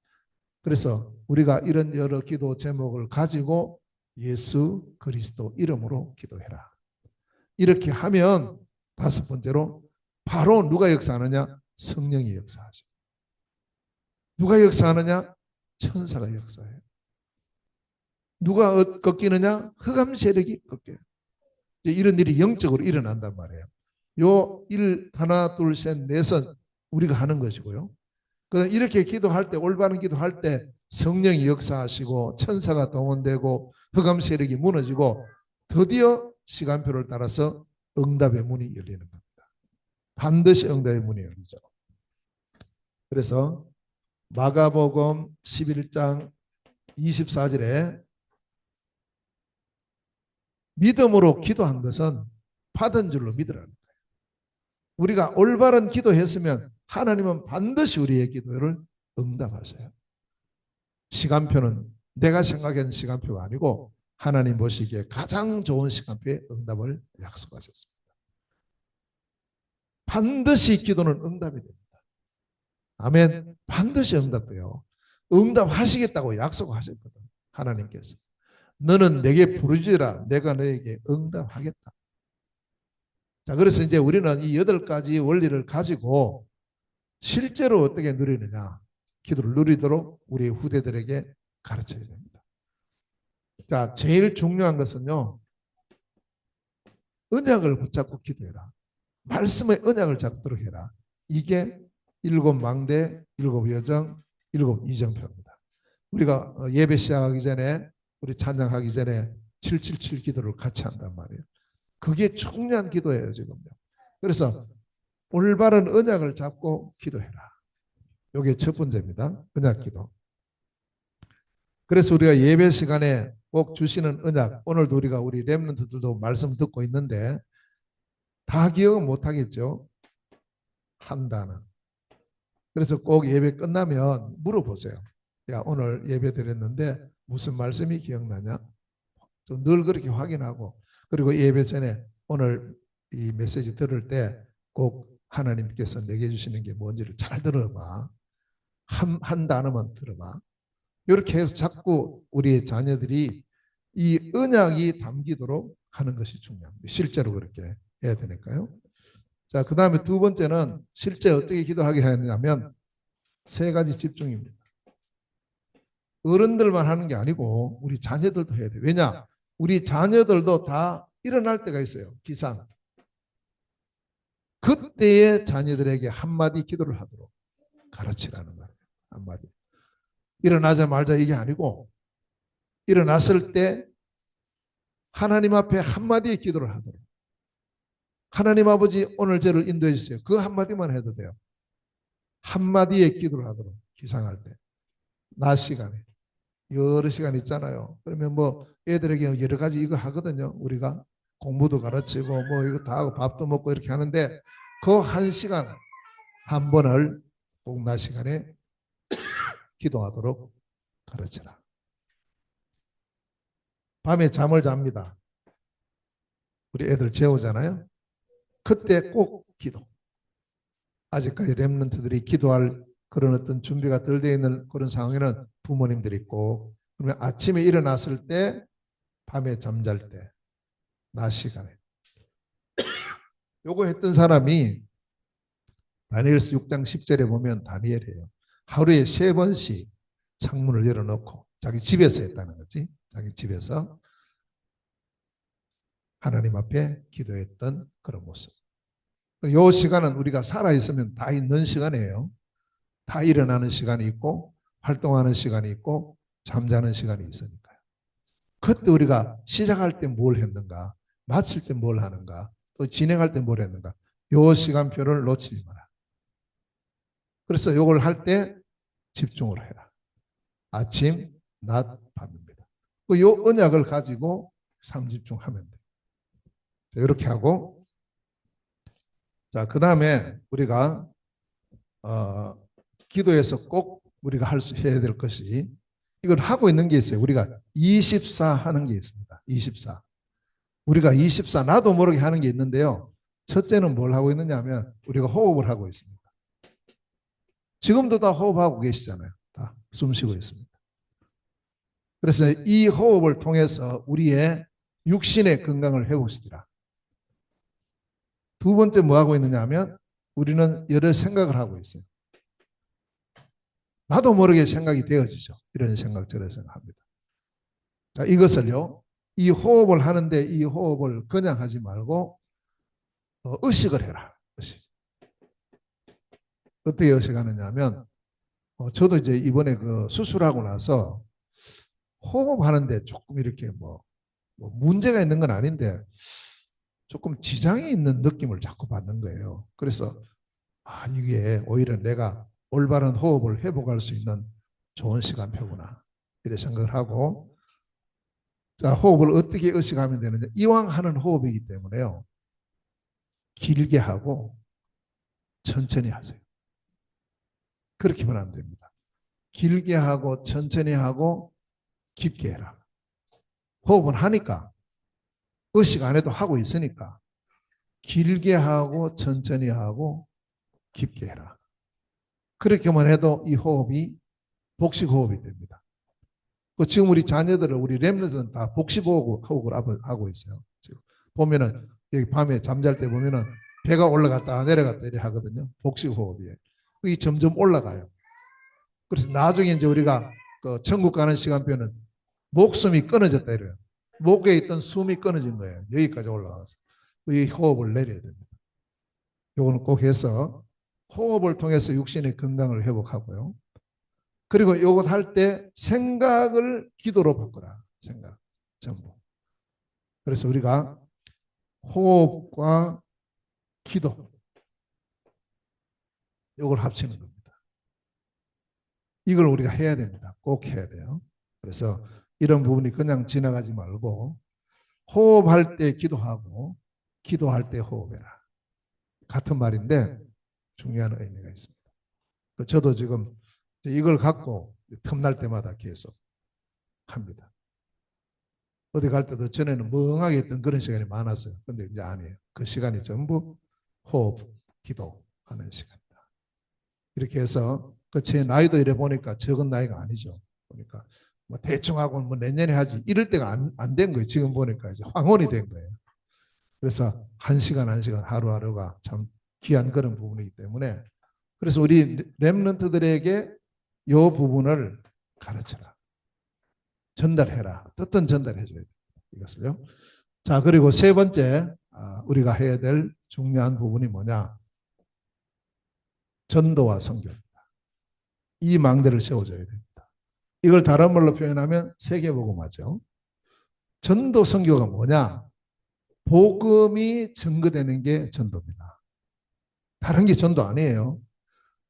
그래서 우리가 이런 여러 기도 제목을 가지고 예수 그리스도 이름으로 기도해라. 이렇게 하면 다섯 번째로 바로 누가 역사하느냐? 성령이 역사하죠. 누가 역사하느냐? 천사가 역사해요. 누가 꺾이느냐? 흑암 세력이 꺾여요. 이런 일이 영적으로 일어난단 말이에요. 요 일 하나 둘 셋 넷은 우리가 하는 것이고요. 이렇게 기도할 때, 올바른 기도할 때 성령이 역사하시고 천사가 동원되고 흑암 세력이 무너지고 드디어 시간표를 따라서 응답의 문이 열리는 겁니다. 반드시 응답의 문이 열리죠. 그래서 마가복음 11장 24절에 믿음으로 기도한 것은 받은 줄로 믿으라는 거예요. 우리가 올바른 기도했으면 하나님은 반드시 우리의 기도를 응답하셔요. 시간표는 내가 생각하는 시간표가 아니고 하나님 보시기에 가장 좋은 시간표에 응답을 약속하셨습니다. 반드시 기도는 응답이 됩니다. 아멘. 반드시 응답돼요. 응답하시겠다고 약속하셨거든. 하나님께서. 너는 내게 부르지라 내가 너에게 응답하겠다. 자, 그래서 이제 우리는 이 8가지 원리를 가지고 실제로 어떻게 누리느냐. 기도를 누리도록 우리 후대들에게 가르쳐야 됩니다. 자, 제일 중요한 것은요. 언약을 붙잡고 기도해라. 말씀의 언약을 잡도록 해라. 이게 7망대, 7여정, 7이정표입니다. 우리가 예배 시작하기 전에 우리 찬양하기 전에 777 기도를 같이 한단 말이에요. 그게 중요한 기도예요, 지금요. 그래서 올바른 언약을 잡고 기도해라. 이게 첫 번째입니다. 언약 기도. 그래서 우리가 예배 시간에 꼭 주시는 언약, 오늘도 우리가 우리 렘넌트들도 말씀 듣고 있는데 다 기억은 못하겠죠. 한다는. 그래서 꼭 예배 끝나면 물어보세요. 야, 오늘 예배 드렸는데 무슨 말씀이 기억나냐? 늘 그렇게 확인하고, 그리고 예배 전에 오늘 이 메시지 들을 때 꼭 하나님께서 내게 주시는 게 뭔지를 잘 들어봐. 한 단어만 들어봐. 이렇게 해서 자꾸 우리의 자녀들이 이 언약이 담기도록 하는 것이 중요합니다. 실제로 그렇게 해야 되니까요. 자, 그 다음에 두 번째는 실제 어떻게 기도하게 하냐면 3가지 집중입니다. 어른들만 하는 게 아니고 우리 자녀들도 해야 돼요. 왜냐? 우리 자녀들도 다 일어날 때가 있어요. 기상. 그때의 자녀들에게 한마디 기도를 하도록 가르치라는 거예요. 한마디. 일어나자마자 이게 아니고 일어났을 때 하나님 앞에 한마디의 기도를 하도록. 하나님 아버지 오늘 저를 인도해 주세요. 그 한마디만 해도 돼요. 한마디의 기도를 하도록 기상할 때. 낮 시간에. 여러 시간 있잖아요. 그러면 뭐 애들에게 여러 가지 이거 하거든요. 우리가 공부도 가르치고 뭐 이거 다 하고 밥도 먹고 이렇게 하는데 그 1시간 한 번을 꼭 낮 시간에 기도하도록 가르쳐라. 밤에 잠을 잡니다. 우리 애들 재우잖아요. 그때 꼭 기도. 아직까지 렘넌트들이 기도할 그런 어떤 준비가 덜 되어 있는 그런 상황에는 부모님들이 꼭, 그러면 아침에 일어났을 때, 밤에 잠잘 때, 낮 시간에. 요거 했던 사람이 다니엘서 6장 10절에 보면 다니엘이에요. 하루에 3번씩 창문을 열어놓고 자기 집에서 했다는 거지. 자기 집에서 하나님 앞에 기도했던 그런 모습. 이 시간은 우리가 살아있으면 다 있는 시간이에요. 다 일어나는 시간이 있고 활동하는 시간이 있고 잠자는 시간이 있으니까요. 그때 우리가 시작할 때 뭘 했는가, 마칠 때 뭘 하는가, 또 진행할 때 뭘 했는가, 이 시간표를 놓치지 마라. 그래서 이걸 할 때 집중을 해라. 아침, 낮, 밤입니다. 이 언약을 가지고 삶 집중하면 돼요. 이렇게 하고, 자, 그 다음에 우리가 기도에서 꼭 우리가 해야 될 것이, 이걸 하고 있는 게 있어요. 우리가 24 하는 게 있습니다. 24. 우리가 24 나도 모르게 하는 게 있는데요. 첫째는 뭘 하고 있느냐 하면 우리가 호흡을 하고 있습니다. 지금도 다 호흡하고 계시잖아요. 다 숨 쉬고 있습니다. 그래서 이 호흡을 통해서 우리의 육신의 건강을 회복시키라. 두 번째 뭐 하고 있느냐 하면 우리는 여러 생각을 하고 있어요. 나도 모르게 생각이 되어지죠. 이런 생각 저런 생각합니다. 자, 이것을요. 이 호흡을 하는데 이 호흡을 그냥 하지 말고 의식을 해라. 의식. 어떻게 의식하느냐 하면 저도 이제 이번에 그 수술하고 나서 호흡하는데 조금 이렇게 뭐 문제가 있는 건 아닌데 조금 지장이 있는 느낌을 자꾸 받는 거예요. 그래서 이게 오히려 내가 올바른 호흡을 회복할 수 있는 좋은 시간표구나 이렇게 생각을 하고, 자, 호흡을 어떻게 의식하면 되느냐. 이왕 하는 호흡이기 때문에요. 길게 하고 천천히 하세요. 그렇게만 하면 됩니다. 길게 하고 천천히 하고 깊게 해라. 호흡은 하니까 의식 안 해도 하고 있으니까 길게 하고 천천히 하고 깊게 해라. 그렇게만 해도 이 호흡이 복식 호흡이 됩니다. 지금 우리 자녀들을 우리 렘넌트는 다 복식 호흡을 하고 있어요. 지금 보면은 여기 밤에 잠잘 때 보면은 배가 올라갔다 내려갔다 이렇게 하거든요. 복식 호흡이에요. 이게 점점 올라가요. 그래서 나중에 이제 우리가 그 천국 가는 시간표는 목숨이 끊어졌다 이래요. 목에 있던 숨이 끊어진 거예요. 여기까지 올라가서 이 호흡을 내려야 됩니다. 요거는 꼭 해서 호흡을 통해서 육신의 건강을 회복하고요. 그리고 요것 할 때 생각을 기도로 바꾸라. 생각 전부. 그래서 우리가 호흡과 기도 요걸 합치는 겁니다. 이걸 우리가 해야 됩니다. 꼭 해야 돼요. 그래서 이런 부분이 그냥 지나가지 말고 호흡할 때 기도하고 기도할 때 호흡해라. 같은 말인데 중요한 의미가 있습니다. 저도 지금 이걸 갖고 틈날 때마다 계속 합니다. 어디 갈 때도 전에는 멍하게 있던 그런 시간이 많았어요. 근데 이제 아니에요. 그 시간이 전부 호흡, 기도하는 시간이다. 이렇게 해서 제 나이도 이래 보니까 적은 나이가 아니죠. 보니까 뭐 대충 하고 뭐 내년에 하지 이럴 때가 안 된 거예요. 지금 보니까 이제 황혼이 된 거예요. 그래서 한 시간 하루하루가 참 귀한 그런 부분이기 때문에 그래서 우리 렘넌트들에게 이 부분을 가르쳐라. 전달해라. 어떤 전달해줘야 돼. 이것을요. 자, 그리고 세 번째 우리가 해야 될 중요한 부분이 뭐냐. 전도와 선교입니다. 이 망대를 세워줘야 됩니다. 이걸 다른 말로 표현하면 세계복음화죠. 전도 선교가 뭐냐. 복음이 증거되는 게 전도입니다. 다른 게 전도 아니에요.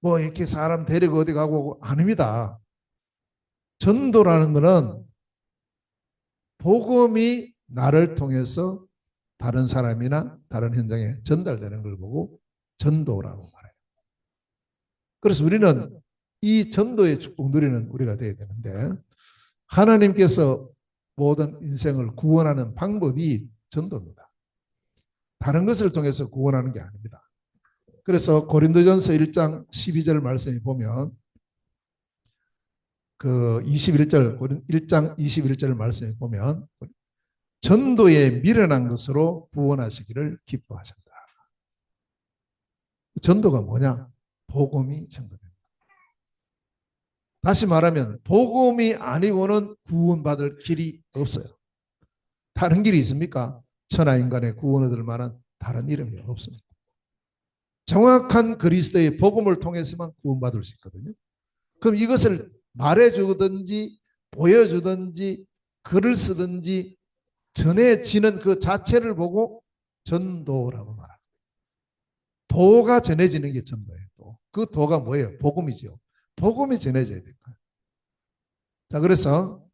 뭐 이렇게 사람 데리고 어디 가고 아닙니다. 전도라는 것은 복음이 나를 통해서 다른 사람이나 다른 현장에 전달되는 걸 보고 전도라고 말해요. 그래서 우리는 이 전도의 축복 누리는 우리가 되어야 되는데 하나님께서 모든 인생을 구원하는 방법이 전도입니다. 다른 것을 통해서 구원하는 게 아닙니다. 그래서 고린도전서 1장 12절 말씀에 보면 그 21절 1장 21절 말씀에 보면 전도에 미련한 것으로 구원하시기를 기뻐하셨다. 전도가 뭐냐? 복음이 전도됩니다. 다시 말하면 복음이 아니고는 구원받을 길이 없어요. 다른 길이 있습니까? 천하인간의 구원 얻을 만한 다른 이름이 없습니다. 정확한 그리스도의 복음을 통해서만 구원받을 수 있거든요. 그럼 이것을 말해주든지 보여주든지 글을 쓰든지 전해지는 그 자체를 보고 전도라고 말합니다. 도가 전해지는 게 전도예요. 그 도가 뭐예요? 복음이죠. 복음이 전해져야 될 거예요. 자, 그래서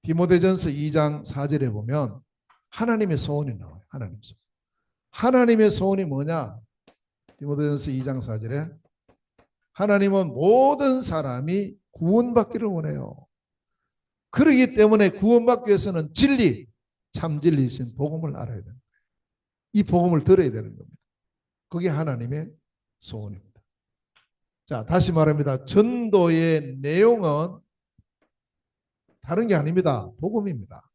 디모데전서 2장 4절에 보면 하나님의 소원이 나와요. 하나님의 소원. 하나님의 소원이 뭐냐? 디모데전서 2장 4절에 하나님은 모든 사람이 구원받기를 원해요. 그러기 때문에 구원받기 위해서는 진리, 참 진리이신 복음을 알아야 됩니다. 이 복음을 들어야 되는 겁니다. 그게 하나님의 소원입니다. 자, 다시 말합니다. 전도의 내용은 다른 게 아닙니다. 복음입니다.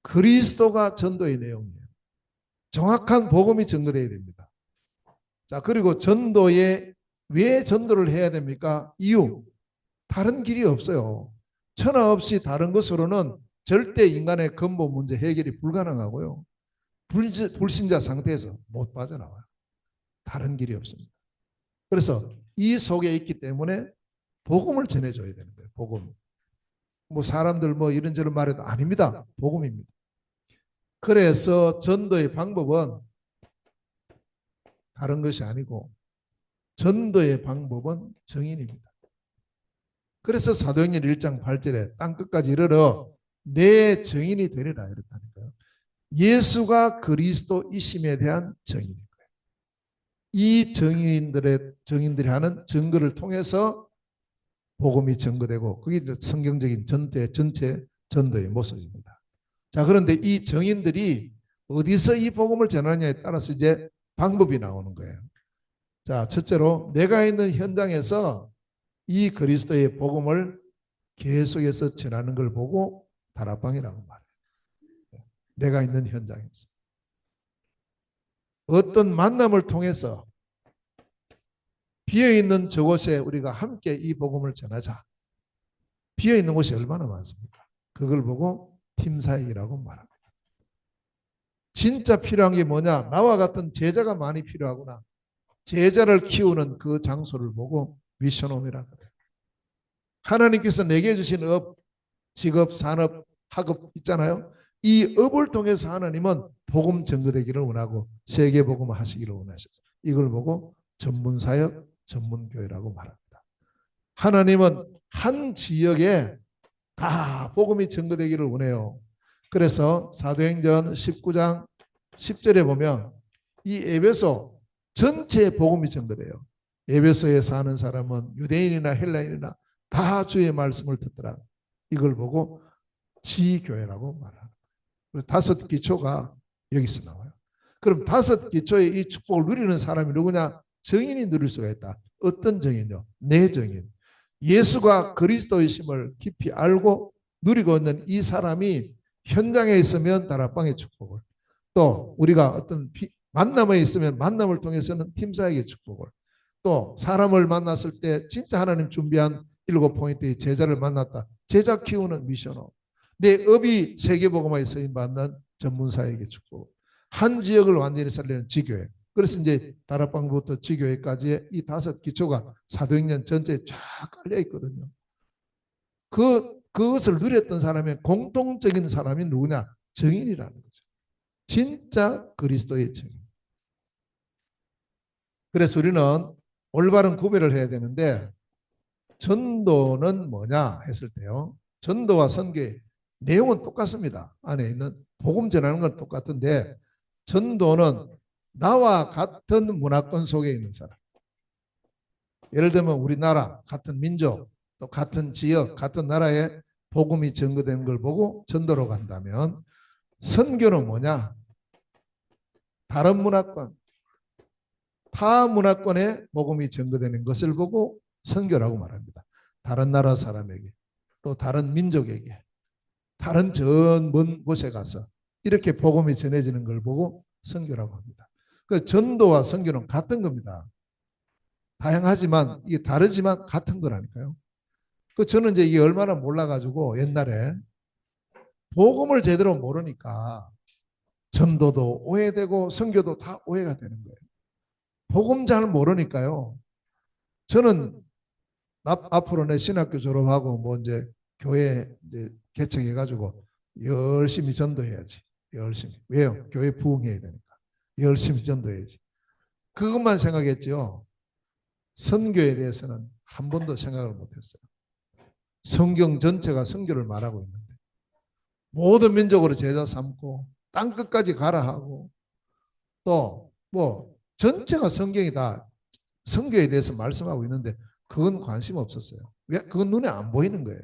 그리스도가 전도의 내용이에요. 정확한 복음이 전거되어야 됩니다. 자, 그리고 전도에 왜 전도를 해야 됩니까? 이유. 다른 길이 없어요. 천하 없이 다른 것으로는 절대 인간의 근본 문제 해결이 불가능하고요. 불신자 상태에서 못 빠져나와요. 다른 길이 없습니다. 그래서 이 속에 있기 때문에 복음을 전해줘야 되는 거예요. 복음. 뭐 사람들 뭐 이런저런 말해도 아닙니다. 복음입니다. 그래서 전도의 방법은 다른 것이 아니고 전도의 방법은 정인입니다. 그래서 사도행전 1장 8절에 땅끝까지 이르러 내 정인이 되리라 이랬다니까요. 예수가 그리스도이심에 대한 정인인 거예요. 이 정인들이 하는 증거를 통해서 복음이 증거되고 그게 성경적인 전체 전도의 모습입니다. 자, 그런데 이 정인들이 어디서 이 복음을 전하느냐에 따라서 이제 방법이 나오는 거예요. 자, 첫째로 내가 있는 현장에서 이 그리스도의 복음을 계속해서 전하는 걸 보고 다락방이라고 말해요. 내가 있는 현장에서. 어떤 만남을 통해서 비어있는 저곳에 우리가 함께 이 복음을 전하자. 비어있는 곳이 얼마나 많습니까? 그걸 보고 팀사역이라고 말합니다. 진짜 필요한 게 뭐냐? 나와 같은 제자가 많이 필요하구나. 제자를 키우는 그 장소를 보고 미션홈이라고 해요. 하나님께서 내게 주신 업, 직업, 산업, 학업 있잖아요. 이 업을 통해서 하나님은 복음 전거되기를 원하고 세계 복음 하시기를 원하시죠. 이걸 보고 전문사역, 전문교회라고 말합니다. 하나님은 한 지역에 다 복음이 전거되기를 원해요. 그래서 사도행전 19장 10절에 보면 이 에베소 전체에 복음이 전거돼요. 에베소에 사는 사람은 유대인이나 헬라인이나 다 주의 말씀을 듣더라. 이걸 보고 지교회라고 말합니다. 그래서 5 기초가 여기서 나와요. 그럼 5 기초의 이 축복을 누리는 사람이 누구냐? 정인이 누릴 수가 있다. 어떤 정인요? 내 정인. 예수가 그리스도이심을 깊이 알고 누리고 있는 이 사람이 현장에 있으면 다락방의 축복을, 또 우리가 어떤 만남에 있으면 만남을 통해서는 팀사역의 축복을, 또 사람을 만났을 때 진짜 하나님 준비한 7포인트의 제자를 만났다. 제자 키우는 미션업. 내 업이 세계복음화에 쓰임받는 전문사역의 축복. 한 지역을 완전히 살리는 지교회. 그래서 이제 다락방부터 지교회까지의 이 5 기초가 사도행전 전체에 쫙 깔려 있거든요. 그것을 누렸던 사람의 공통적인 사람이 누구냐? 정인이라는 거죠. 진짜 그리스도의 정인. 그래서 우리는 올바른 구별을 해야 되는데 전도는 뭐냐 했을 때요. 전도와 선교의 내용은 똑같습니다. 안에 있는 복음 전하는 건 똑같은데 전도는 나와 같은 문화권 속에 있는 사람. 예를 들면 우리나라 같은 민족, 또 같은 지역, 같은 나라에 복음이 전거되는 걸 보고 전도로 간다면 선교는 뭐냐? 다른 문화권, 타 문화권에 복음이 전거되는 것을 보고 선교라고 말합니다. 다른 나라 사람에게, 또 다른 민족에게, 다른 전 먼 곳에 가서 이렇게 복음이 전해지는 걸 보고 선교라고 합니다. 그 전도와 선교는 같은 겁니다. 다양하지만 이게 다르지만 같은 거라니까요. 그 저는 이제 이게 얼마나 몰라가지고 옛날에 복음을 제대로 모르니까 전도도 오해되고 선교도 다 오해가 되는 거예요. 복음 잘 모르니까요. 저는 앞으로 내 신학교 졸업하고 뭐 이제 교회 이제 개척해가지고 열심히 전도해야지. 열심히. 왜요? 교회 부흥해야 되니까. 열심히 전도해야지. 그것만 생각했죠. 선교에 대해서는 한 번도 생각을 못했어요. 성경 전체가 선교를 말하고 있는데 모든 민족으로 제자 삼고 땅끝까지 가라 하고 또 뭐 전체가 성경이 다 선교에 대해서 말씀하고 있는데 그건 관심 없었어요. 왜? 그건 눈에 안 보이는 거예요.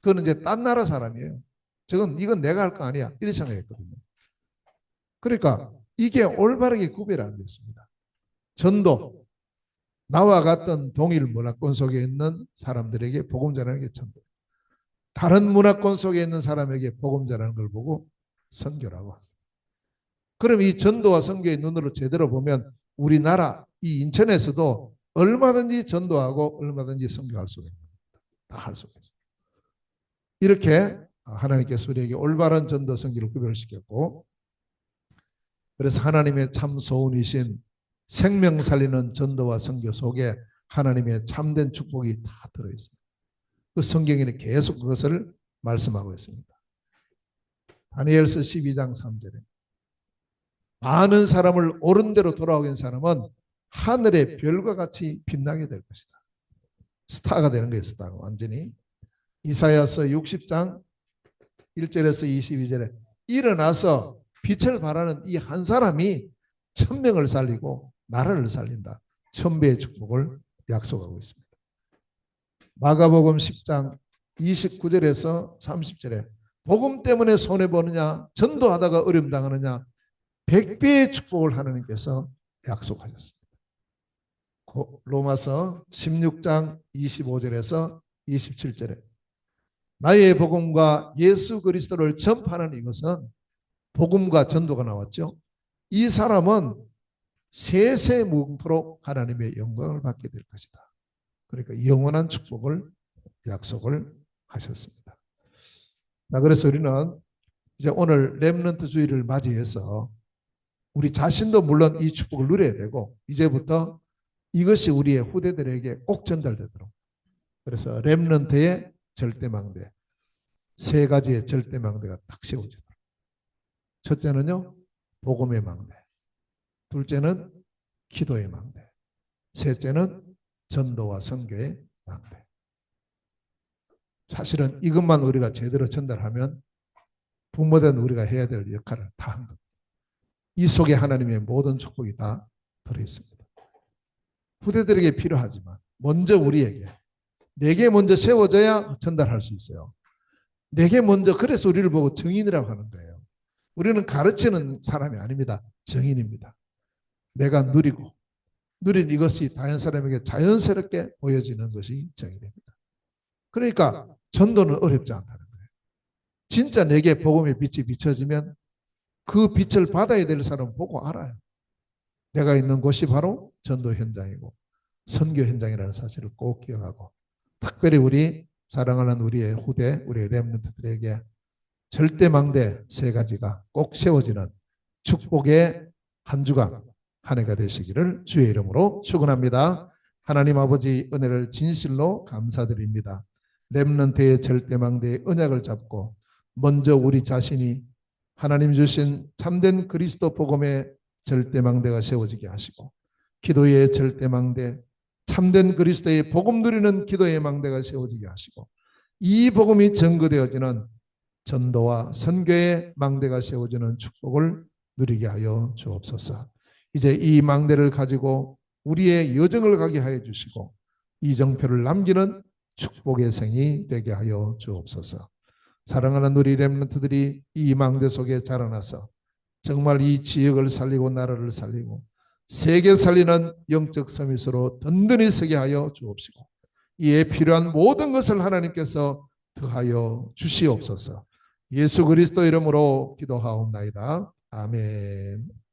그건 이제 딴 나라 사람이에요. 이건 내가 할 거 아니야. 이렇게 생각했거든요. 그러니까 이게 올바르게 구별이 안 됐습니다. 전도, 나와 같은 동일 문화권 속에 있는 사람들에게 복음 전하는 게 전도. 다른 문화권 속에 있는 사람에게 복음 전하는 걸 보고 선교라고 합니다. 그럼 이 전도와 선교의 눈으로 제대로 보면 우리나라 이 인천에서도 얼마든지 전도하고 얼마든지 선교할 수가 있는 겁니다. 다 할 수가 있습니다. 이렇게 하나님께서 우리에게 올바른 전도 선교를 구별시켰고, 그래서 하나님의 참 소원이신 생명 살리는 전도와 선교 속에 하나님의 참된 축복이 다 들어있어요. 그 성경에는 계속 그것을 말씀하고 있습니다. 다니엘서 12장 3절에 많은 사람을 옳은 대로 돌아오게 한 사람은 하늘의 별과 같이 빛나게 될 것이다. 스타가 되는 거예요. 스타가 완전히. 이사야서 60장 1절에서 22절에 일어나서 빛을 발하는 이 한 사람이 1000명을 살리고 나라를 살린다. 천배의 축복을 약속하고 있습니다. 마가복음 10장 29절에서 30절에 복음 때문에 손해보느냐, 전도하다가 어려움 당하느냐, 100배의 축복을 하나님께서 약속하셨습니다. 로마서 16장 25절에서 27절에 나의 복음과 예수 그리스도를 전파하는 이것은 복음과 전도가 나왔죠. 이 사람은 세세무궁토록 하나님의 영광을 받게 될 것이다. 그러니까 영원한 축복을 약속을 하셨습니다. 자, 그래서 우리는 이제 오늘 렘넌트 주일을 맞이해서 우리 자신도 물론 이 축복을 누려야 되고 이제부터 이것이 우리의 후대들에게 꼭 전달되도록, 그래서 렘넌트의 절대망대, 세 가지의 절대망대가 딱 세워지도록. 첫째는요, 복음의 망대. 둘째는 기도의 망대. 셋째는 전도와 선교의 망대. 사실은 이것만 우리가 제대로 전달하면 부모된 우리가 해야 될 역할을 다 한 겁니다. 이 속에 하나님의 모든 축복이 다 들어있습니다. 후대들에게 필요하지만 먼저 우리에게, 내게 먼저 세워져야 전달할 수 있어요. 내게 먼저, 그래서 우리를 보고 증인이라고 하는 거예요. 우리는 가르치는 사람이 아닙니다. 증인입니다. 내가 누린 이것이 다른 사람에게 자연스럽게 보여지는 것이 증인입니다. 그러니까 전도는 어렵지 않다는 거예요. 진짜 내게 복음의 빛이 비춰지면 그 빛을 받아야 될 사람은 보고 알아요. 내가 있는 곳이 바로 전도 현장이고 선교 현장이라는 사실을 꼭 기억하고, 특별히 우리 사랑하는 우리의 후대, 우리의 렘넌트들에게 절대망대 세 가지가 꼭 세워지는 축복의 한 주간, 한 해가 되시기를 주의 이름으로 축원합니다. 하나님 아버지, 은혜를 진실로 감사드립니다. 렘넌트의 절대망대의 언약을 잡고 먼저 우리 자신이 하나님 주신 참된 그리스도 복음의 절대망대가 세워지게 하시고, 기도의 절대망대, 참된 그리스도의 복음 누리는 기도의 망대가 세워지게 하시고, 이 복음이 증거되어지는 전도와 선교의 망대가 세워지는 축복을 누리게 하여 주옵소서. 이제 이 망대를 가지고 우리의 여정을 가게 하여 주시고 이정표를 남기는 축복의 생이 되게 하여 주옵소서. 사랑하는 우리 렘넌트들이 이 망대 속에 자라나서 정말 이 지역을 살리고 나라를 살리고 세계 살리는 영적 서밋으로 든든히 서게 하여 주옵시고 이에 필요한 모든 것을 하나님께서 더하여 주시옵소서. 예수 그리스도 이름으로 기도하옵나이다. 아멘.